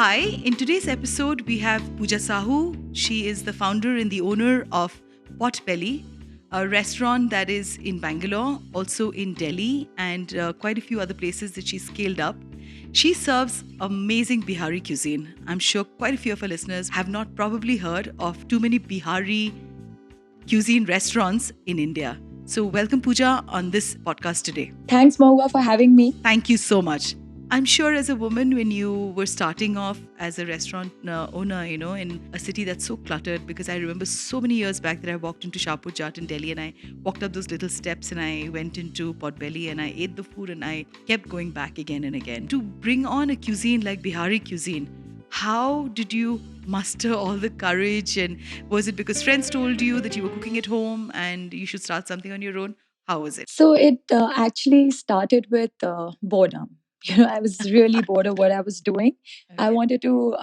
Hi, in today's episode, we have Pooja Sahu. She is the founder and the owner of Potbelly, a restaurant that is in Bangalore, also in Delhi, and quite a few other places that she's scaled up. She serves amazing Bihari cuisine. I'm sure quite a few of our listeners have not probably heard of too many Bihari cuisine restaurants in India. So, welcome, Pooja, on this podcast today. Thanks, Mahua, for having me. Thank you so much. I'm sure as a woman, when you were starting off as a restaurant owner, in a city that's so cluttered, because I remember so many years back that I walked into Shahpur Jat in Delhi and I walked up those little steps and I went into Potbelly and I ate the food and I kept going back again and again. To bring on a cuisine like Bihari cuisine, how did you muster all the courage? And was it because friends told you that you were cooking at home and you should start something on your own? How was it? So it actually started with boredom. I was really bored of what I was doing. I Okay. wanted to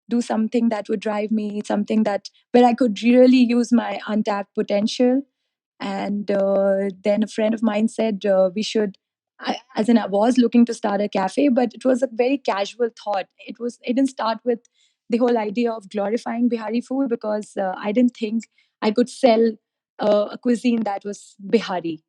do something that would drive me, something that where I could really use my untapped potential. And then a friend of mine said we should. As in, I was looking to start a cafe, but it was a very casual thought. It didn't start with the whole idea of glorifying Bihari food because I didn't think I could sell a cuisine that was Bihari.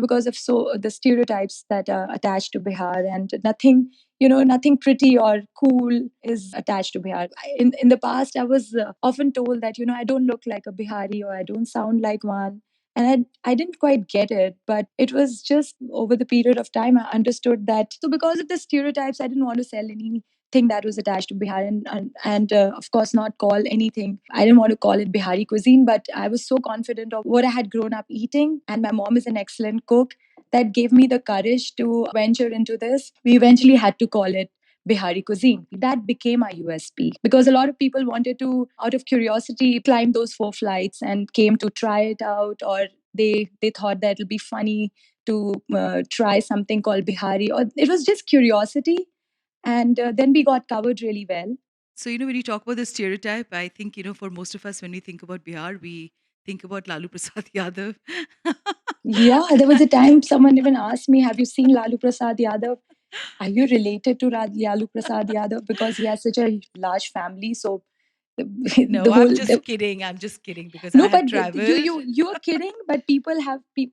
Because of the stereotypes that are attached to Bihar, and nothing pretty or cool is attached to Bihar. In the past, I was often told that I don't look like a Bihari or I don't sound like one, and I didn't quite get it. But it was just over the period of time I understood that. So because of the stereotypes, I didn't want to sell anything that was attached to Bihar, and of course not call anything. I didn't want to call it Bihari cuisine, but I was so confident of what I had grown up eating, and my mom is an excellent cook. That gave me the courage to venture into this. We eventually had to call it Bihari cuisine. That became our USP because a lot of people wanted to, out of curiosity, climb those 4 flights and came to try it out, or they thought that it'll be funny to try something called Bihari, or it was just curiosity. And then we got covered really well. So, when you talk about the stereotype, I think, for most of us, when we think about Bihar, we think about Lalu Prasad Yadav. Yeah, there was a time someone even asked me, "Have you seen Lalu Prasad Yadav? Are you related to Lalu Prasad Yadav?" Because he has such a large family. So the, No, the I'm whole just kidding. I'm just kidding because I no, have but traveled. you are kidding. But people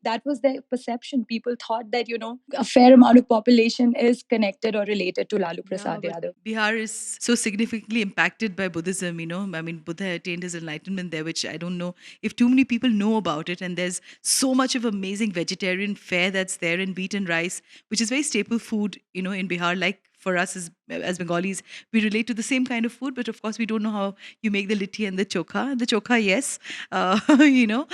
that was their perception. People thought that a fair amount of population is connected or related to Lalu Yeah, Prasad but Yadav. Bihar is so significantly impacted by Buddhism. I mean, Buddha attained his enlightenment there, which I don't know if too many people know about it. And there's so much of amazing vegetarian fare that's there in wheat and rice, which is very staple food, in Bihar. Like for us as Bengalis, we relate to the same kind of food, but of course, we don't know how you make the litti and the chokha. The chokha, yes, you know.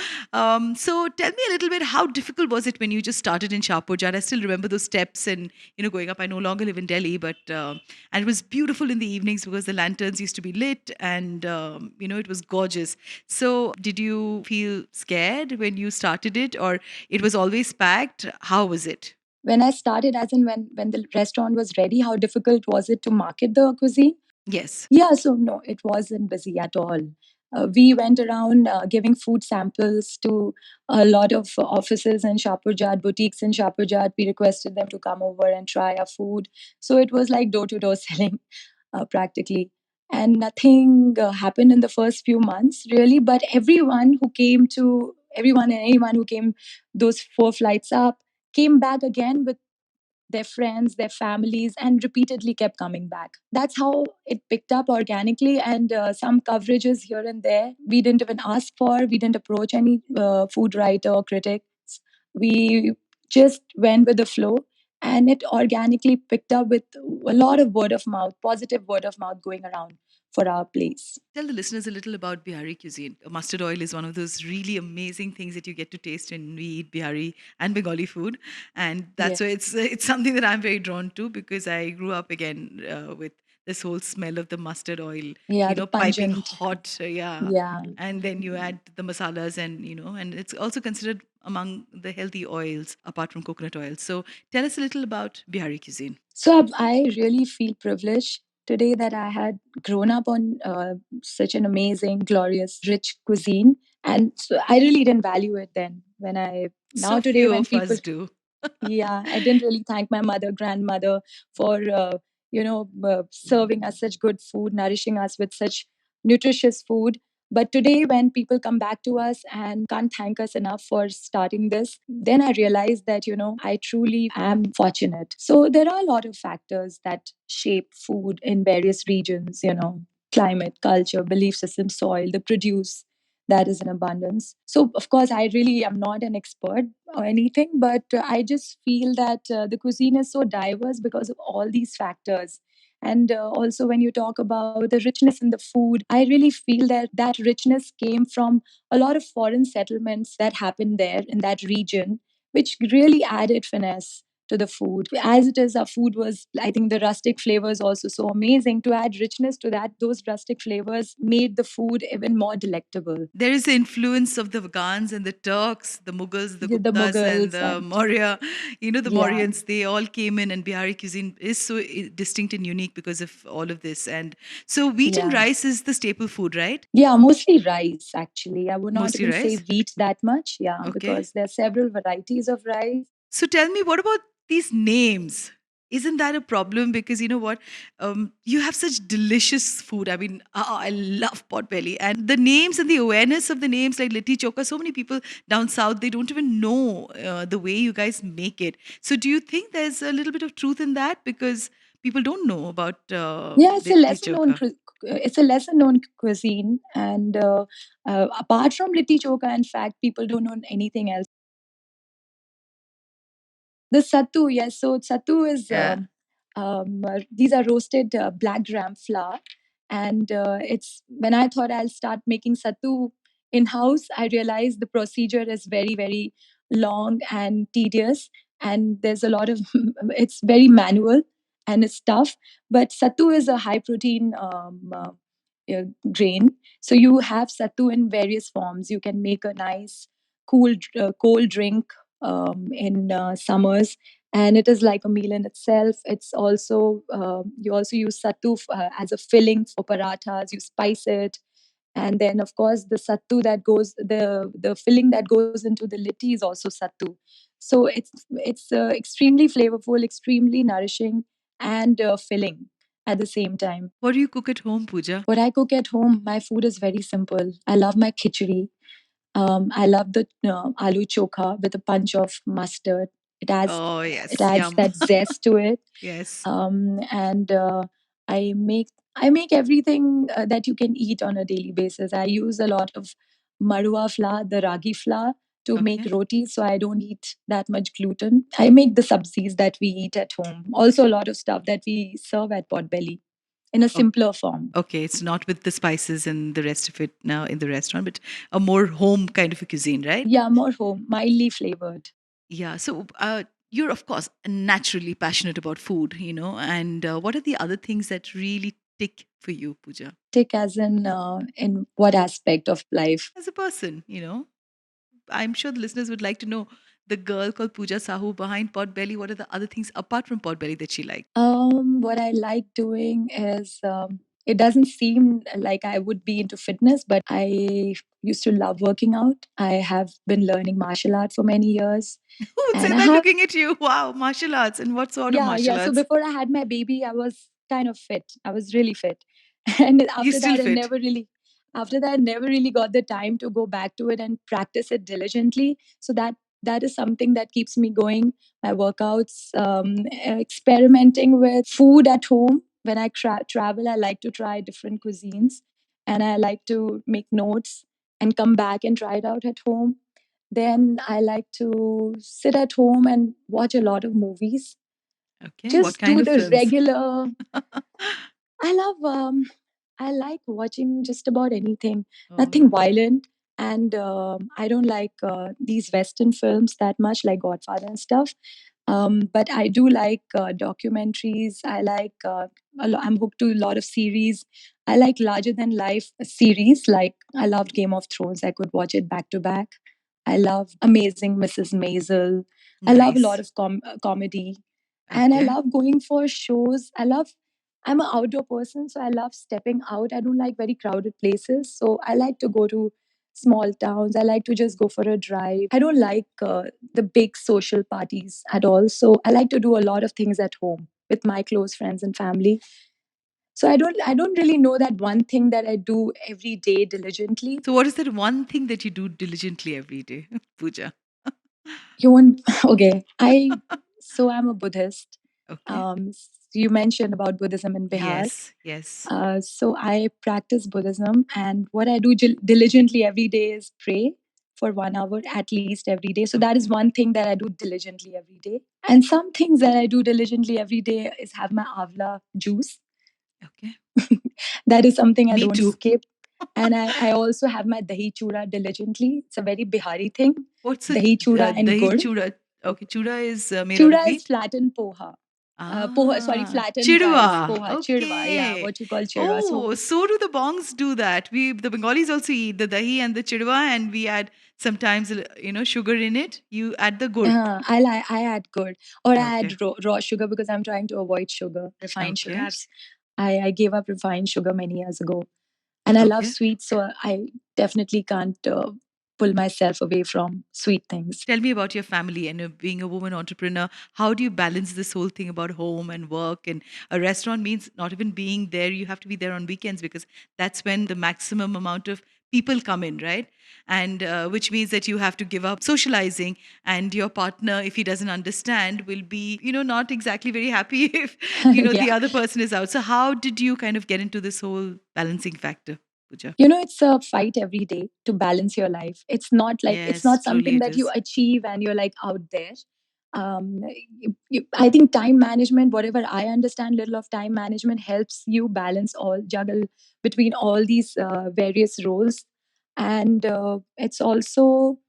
So tell me a little bit, how difficult was it when you just started in Shahpur? I still remember those steps and going up. I no longer live in Delhi, but and it was beautiful in the evenings because the lanterns used to be lit, and it was gorgeous. So did you feel scared when you started it, or it was always packed? How was it? When I started, as in when the restaurant was ready, how difficult was it to market the cuisine? Yes. Yeah, so no, it wasn't busy at all. We went around giving food samples to a lot of offices in Shapurjat, boutiques in Shapurjat. We requested them to come over and try our food. So it was like door to door selling practically. And nothing happened in the first few months, really. But everyone and anyone who came those 4 flights up came back again with their friends, their families, and repeatedly kept coming back. That's how it picked up organically, and some coverages here and there. We didn't even ask for, we didn't approach any food writer or critics. We just went with the flow, and it organically picked up with a lot of word of mouth, positive word of mouth going around for our place. Tell the listeners a little about Bihari cuisine. Mustard oil is one of those really amazing things that you get to taste when we eat Bihari and Bengali food, and Yeah. that's why it's something that I'm very drawn to because I grew up again with this whole smell of the mustard oil, Yeah, the piping pungent. hot, yeah, Yeah. and then you add the masalas and and it's also considered among the healthy oils apart from coconut oil. So tell us a little about Bihari cuisine. So I really feel privileged today that I had grown up on such an amazing, glorious, rich cuisine, and so I really didn't value it then. When I now So today few when of people, us do. yeah, I didn't really thank my mother, grandmother for serving us such good food, nourishing us with such nutritious food. But today, when people come back to us and can't thank us enough for starting this, then I realize that, I truly am fortunate. So there are a lot of factors that shape food in various regions, climate, culture, belief system, soil, the produce that is in abundance. So, of course, I really am not an expert or anything, but I just feel that the cuisine is so diverse because of all these factors. And also, when you talk about the richness in the food, I really feel that that richness came from a lot of foreign settlements that happened there in that region, which really added finesse to the food. As it is, our food was, I think the rustic flavors also so amazing. To add richness to that, those rustic flavors made the food even more delectable. There is the influence of the Afghans and the Turks, the Mughals, the The Guptas, and Mughals the and Maurya. The yeah, Mauryans, they all came in, and Bihari cuisine is so distinct and unique because of all of this. And so, wheat and yeah. rice is the staple food, right? Yeah, mostly rice actually. I would not Mostly even say rice. wheat that much. Yeah, Okay. because there are several varieties of rice. So tell me, what about these names? Isn't that a problem? Because you know what? You have such delicious food. I mean, I love pot belly. And the names and the awareness of the names like Litti Choka, so many people down south, they don't even know the way you guys make it. So do you think there's a little bit of truth in that? Because people don't know about Yeah, Litti Choka. it's a lesser known cuisine, and apart from litti choka, in fact, people don't know anything else. The sattu, yes. So sattu is Yeah. these are roasted black gram flour, and it's when I thought I'll start making sattu in house, I realized the procedure is very very long and tedious, and there's a lot of it's very manual and it's tough. But sattu is a high protein grain, so you have sattu in various forms. You can make a nice cold drink in summers, and it is like a meal in itself. It's also you also use sattu as a filling for parathas. You spice it, and then of course the sattu that goes the filling that goes into the litti is also sattu. So it's extremely flavorful, extremely nourishing, and filling at the same time. What do you cook at home, Pooja? What I cook at home, my food is very simple. I love my khichdi. I love the aloo chokha with a punch of mustard. It adds Oh, it yes. adds Yum. that zest to it. Yes. And I make everything that you can eat on a daily basis. I use a lot of marua flour, the ragi flour, to make Okay. roti, so I don't eat that much gluten. I make the sabzis that we eat at home. Also, a lot of stuff that we serve at Potbelly in a simpler form. Okay, it's not with the spices and the rest of it now in the restaurant, but a more home kind of a cuisine, right? Yeah, more home, mildly flavored. Yeah. So you're, of course, naturally passionate about food, and what are the other things that really tick for you, Pooja? Tick as in what aspect of life? As a person, I'm sure the listeners would like to know the girl called Pooja Sahu behind Potbelly. What are the other things apart from Potbelly that she likes? What I like doing is it doesn't seem like I would be into fitness, but I used to love working out. I have been learning martial art for many years, Who would say and I that have looking at you? Wow, martial arts. And what sort of yeah, martial yeah. So arts? before I had my baby, I was kind of fit. I was really fit, and You after still that, fit. I never really got the time to go back to it and practice it diligently. So that is something that keeps me going. My workouts, experimenting with food at home. When I travel, I like to try different cuisines, and I like to make notes and come back and try it out at home. Then I like to sit at home and watch a lot of movies. Okay. What Just kind do of the films? regular. I love I like watching just about anything. Oh, Nothing violent, and I don't like these Western films that much, like Godfather and stuff. But I do like documentaries. I like I'm hooked to a lot of series. I like larger than life series. Like I loved Game of Thrones. I could watch it back to back. I love Amazing Mrs. Maisel. I love a lot nice. of comedy, and I Okay. love going for shows. I'm an outdoor person, so I love stepping out. I don't like very crowded places, so I like to go to small towns. I like to just go for a drive. I don't like the big social parties at all, so I like to do a lot of things at home. with my close friends and family. So I don't really know that one thing that I do every day diligently. So, what is that one thing that you do diligently every day, Pooja? You won't okay. I'm a Buddhist. Okay. You mentioned about Buddhism in Bihar. Yes, yes. So I practice Buddhism, and what I do diligently every day is pray for 1 hour at least every day. So that is Okay. one thing that I do diligently every day. And some things that I do diligently every day is have my avla juice. Okay. That is something I Me don't too. skip. And I also have my dahi chura diligently. It's a very Bihari thing. What's a Dahi chura and dahi gur. chura? Okay, chura is made out of Chura is wheat. flattened poha. Poha, sorry, Ah, flattened rice. chirwa. Poha, chirwa. Yeah, Okay. what you call chirwa. So Oh, so do the Bongs do that. We the Bengalis also eat the dahi and the chirwa, and we add sometimes sugar in it. You add the gur. I add gur, or I Okay. add raw sugar because I'm trying to avoid sugar, refined sugar. Okay. I gave up refined sugar many years ago, and I love Okay. sweets, so I definitely can't pull myself away from sweet things. Tell me about your family and being a woman entrepreneur. How do you balance this whole thing about home and work? And a restaurant means not even being there. You have to be there on weekends because that's when the maximum amount of people come in, right? And which means that you have to give up socializing. And your partner, if he doesn't understand, will be, not exactly very happy if, the Yeah. other person is out. So, how did you kind of get into this whole balancing factor, Pooja? It's a fight every day to balance your life. It's Yes, not truly something it that you is. achieve and you're like out there. I think time management, whatever I understand, little of time management helps you balance all, juggle between all these various roles. And it's also,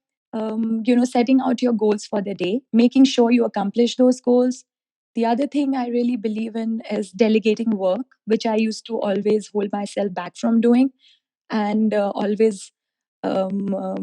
setting out your goals for the day, making sure you accomplish those goals. The other thing I really believe in is delegating work, which I used to always hold myself back from doing, and um, uh,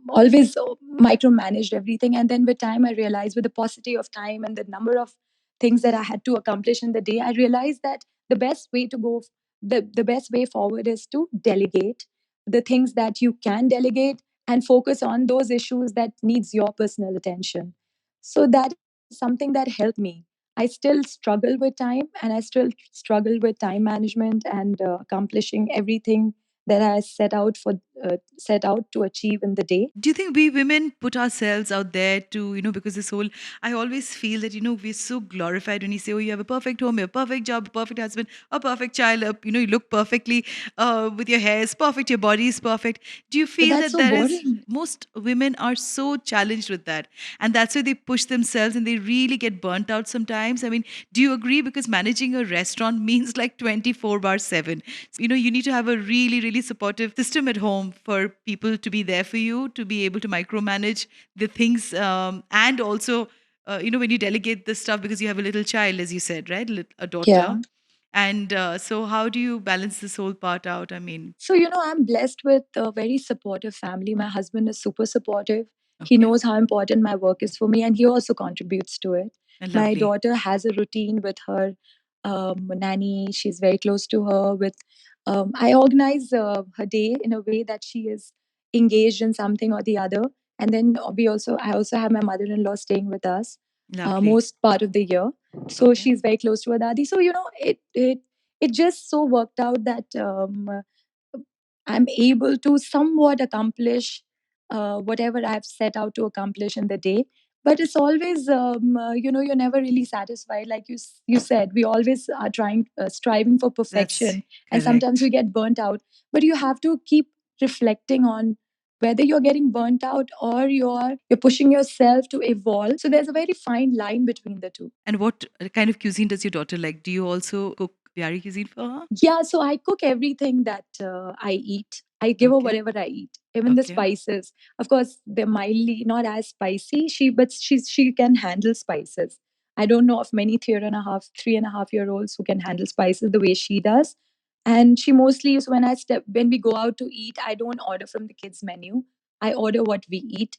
always micromanaged everything. And then with time, I realized, with the paucity of time and the number of things that I had to accomplish in the day, I realized that the best way to go, the best way forward is to delegate the things that you can delegate and focus on those issues that needs your personal attention. So that is something that helped me. I still struggle with time, and I still struggle with time management and accomplishing everything that I set out to achieve in the day. Do you think we women put ourselves out there to, because this whole, I always feel that, we're so glorified when you say, oh, you have a perfect home, you have a perfect job, a perfect husband, a perfect child, you look perfectly with your hair is perfect, your body is perfect. Do you But feel that's that so there is, boring. most women are so challenged with that? And that's why they push themselves and they really get burnt out sometimes. I mean, do you agree? Because managing a restaurant means like 24 bar 7. You need to have a really, really supportive system at home for people to be there for you, to be able to micromanage the things. And also, when you delegate the stuff because you have a little child, as you said, right? A daughter. Yeah. And so, how do you balance this whole part out? I mean, So, I'm blessed with a very supportive family. My husband is super supportive. He okay, knows how important my work is for me, and he also contributes to it. My lovely, daughter has a routine with her nanny. She's very close to her. I organize her day in a way that she is engaged in something or the other. And then I also have my mother-in-law staying with us lovely. most part of the year. So Okay. she's very close to her daddy. So it just so worked out that I'm able to somewhat accomplish whatever I've set out to accomplish in the day. But it's always, you're never really satisfied. Like you said, we always are striving for That's perfection, and sometimes we correct. get burnt out. But you have to keep reflecting on whether you're getting burnt out or you're pushing yourself to evolve. So there's a very fine line between the two. And what kind of cuisine does your daughter like? Do you also cook Bihari cuisine for her? Yeah, so I cook everything that I eat. I give her Okay. whatever I eat, even the Okay. spices. Of course, they're mildly not as spicy. She can handle spices. I don't know of many 3.5 year olds who can handle spices the way she does. And she mostly is when we go out to eat, I don't order from the kids' menu. I order what we eat,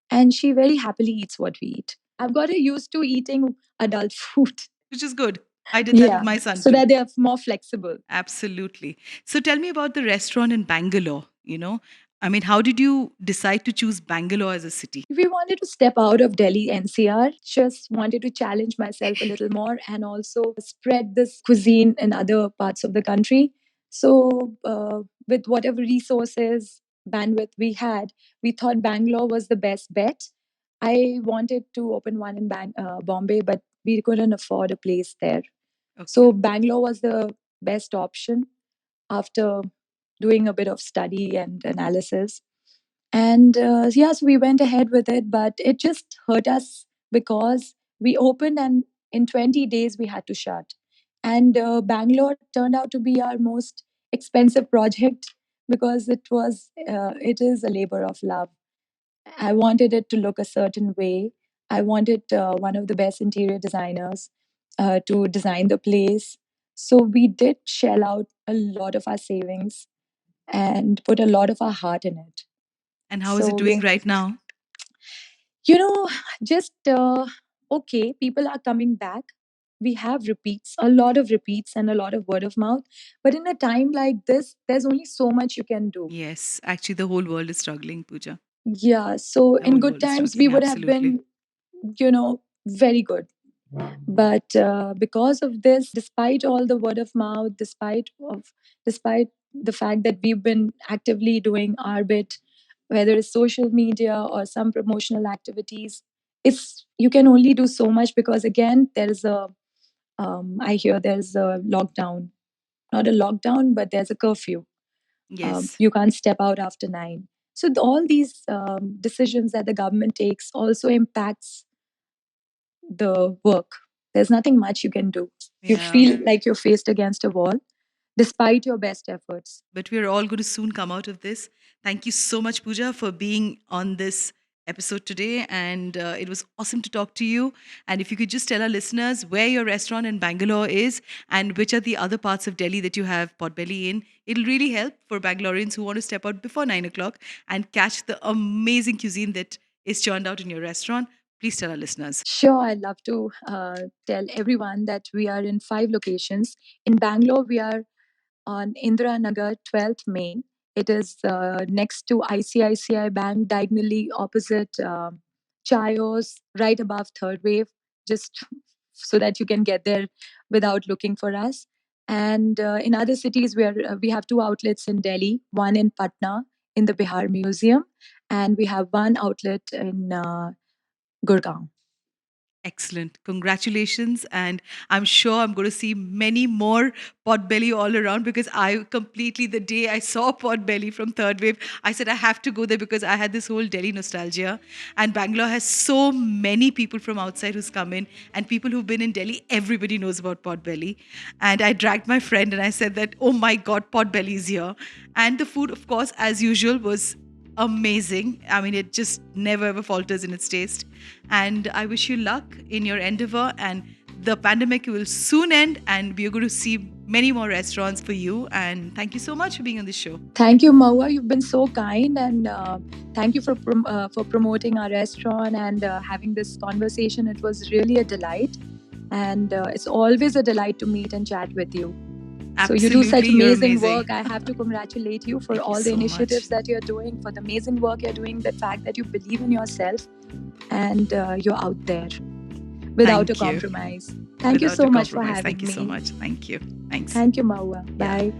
and she very happily eats what we eat. I've got her used to eating adult food. Which is good. I did that with Yeah, my son so too. that they're more flexible. Absolutely. So tell me about the restaurant in Bangalore. I mean, how did you decide to choose Bangalore as a city? We wanted to step out of Delhi NCR, just wanted to challenge myself a little more and also spread this cuisine in other parts of the country. So, with whatever resources, bandwidth we had, we thought Bangalore was the best bet. I wanted to open one in Bombay, but we couldn't afford a place there. Okay. So, Bangalore was the best option after doing a bit of study and analysis. And yes, we went ahead with it, but it just hurt us because we opened and in 20 days we had to shut. And Bangalore turned out to be our most expensive project because it is a labor of love. I wanted it to look a certain way. I wanted one of the best interior designers to design the place. So we did shell out a lot of our savings and put a lot of our heart in it. And how is it So doing right now? you know, just okay, people are coming back. We have repeats, a lot of repeats, and a lot of word of mouth. But in a time like this, there's only so much you can do. Yes, actually, the whole world is struggling, Pooja. Yeah. So The in whole good world is times, we struggling, would have absolutely. been, very good. But because of this, despite all the word of mouth, despite the fact that we've been actively doing our bit, whether it's social media or some promotional activities, it's you can only do so much because again there is a I hear there's a lockdown, not a lockdown, but there's a curfew. Yes. You can't step out after 9. So all these decisions that the government takes also impacts the work. There's nothing much you can do. You Yeah. feel like you're faced against a wall despite your best efforts. But we're all going to soon come out of this. Thank you so much, Pooja, for being on this episode today. And it was awesome to talk to you. And if you could just tell our listeners where your restaurant in Bangalore is and which are the other parts of Delhi that you have Potbelly in, it'll really help for Bangaloreans who want to step out before 9 o'clock and catch the amazing cuisine that is churned out in your restaurant. Please tell our listeners. Sure, I'd love to tell everyone that we are in 5 locations. In Bangalore, we are on Indira Nagar, 12th Main. It is next to ICICI Bank, diagonally opposite Chayos, right above Third Wave, just so that you can get there without looking for us. And in other cities, where we have 2 outlets in Delhi, one in Patna in the Bihar Museum, and we have one outlet in Gurgaon. Excellent. Congratulations. And I'm sure I'm going to see many more Potbelly all around because I completely, the day I saw Potbelly from Third Wave, I said I have to go there because I had this whole Delhi nostalgia. And Bangalore has so many people from outside who's come in, and people who've been in Delhi, everybody knows about Potbelly. And I dragged my friend and I said that, oh my God, Potbelly is here. And the food, of course, as usual, was amazing. I mean, it just never ever falters in its taste. And I wish you luck in your endeavor. And the pandemic will soon end, and we are going to see many more restaurants for you. And thank you so much for being on the show. Thank you, Maua. You've been so kind, and thank you for promoting our restaurant and having this conversation. It was really a delight, and it's always a delight to meet and chat with you. So you do such Absolutely, you're amazing amazing. work. I have to congratulate you for Thank you all the so initiatives much. that you're doing, for the amazing work you're doing, the fact that you believe in yourself and you're out there without a Thank you. compromise. Thank you Without a so much for compromise. having Thank you so me. much. Thank you. Thanks. Thank you, Maua. Yeah. Bye.